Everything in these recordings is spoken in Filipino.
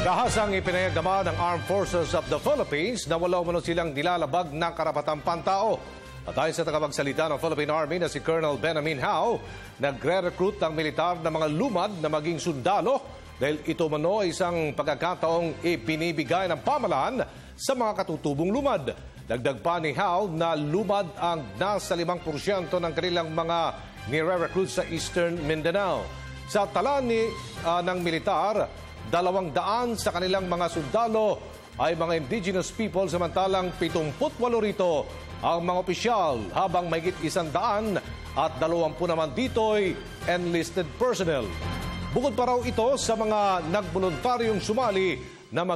Kahasang ipinahayag naman ng Armed Forces of the Philippines na wala umano silang nilalabag ng karapatang pantao. At ayon sa tagapagsalita ng Philippine Army na si Colonel Benjamin Hao, nagre-recruit ang militar na mga lumad na maging sundalo dahil ito mano ay isang pagkakataong ipinibigay ng pamahalaan sa mga katutubong lumad. Dagdag pa ni Hao na lumad ang nasa 5% ng kanilang mga nire-recruit sa Eastern Mindanao. Sa tala ng militar, 200 sa kanilang mga sundalo ay mga indigenous people, samantalang 78 rito ang mga opisyal, habang mahigit 100 at 20 naman dito'y enlisted personnel. Bukod pa raw ito sa mga nagboluntaryong sumali na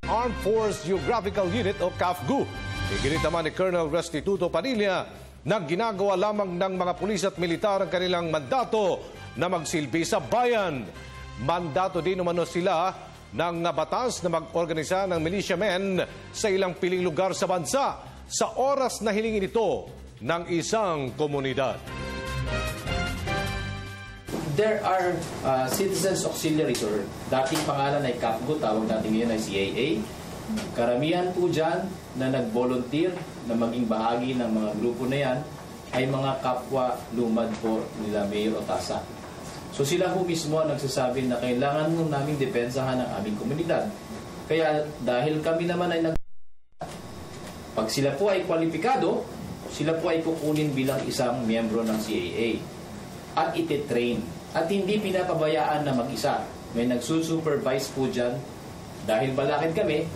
Armed Force Geographical Unit o CAFGU. Iginit naman ni Colonel Restituto Padilla na ginagawa lamang ng mga pulis at militar ang kanilang mandato na magsilbi sa bayan. Mandato din umano sila ng batas na mag-organisa ng militiamen sa ilang piling lugar sa bansa sa oras na hilingin ito ng isang komunidad. There are citizens auxiliaries, or dating pangalan ay CAFGU, tawag natin ngayon ay CAA. Karamihan po dyan na nag-volunteer na maging bahagi ng mga grupo na yan ay mga kapwa lumad po nila Mayor Otasa. So sila po mismo ang nagsasabi na kailangan mo naming depensahan ang aming komunidad. Kaya dahil kami naman ay pag sila po ay kwalipikado, sila po ay kukunin bilang isang miyembro ng CAA at ititrain. At hindi pinapabayaan na mag-isa. May nagsusupervise po dyan. Dahil balakid kami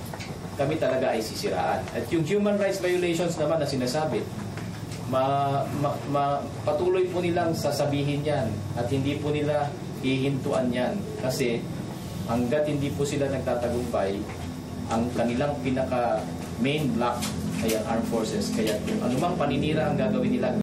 talaga ay sisiraan. At yung human rights violations naman na sinasabi, patuloy po nilang sasabihin yan at hindi po nila hihintuan yan. Kasi hanggat hindi po sila nagtatagumpay, ang kanilang pinaka main block ay ang armed forces. Kaya kung anumang paninira ang gagawin nila,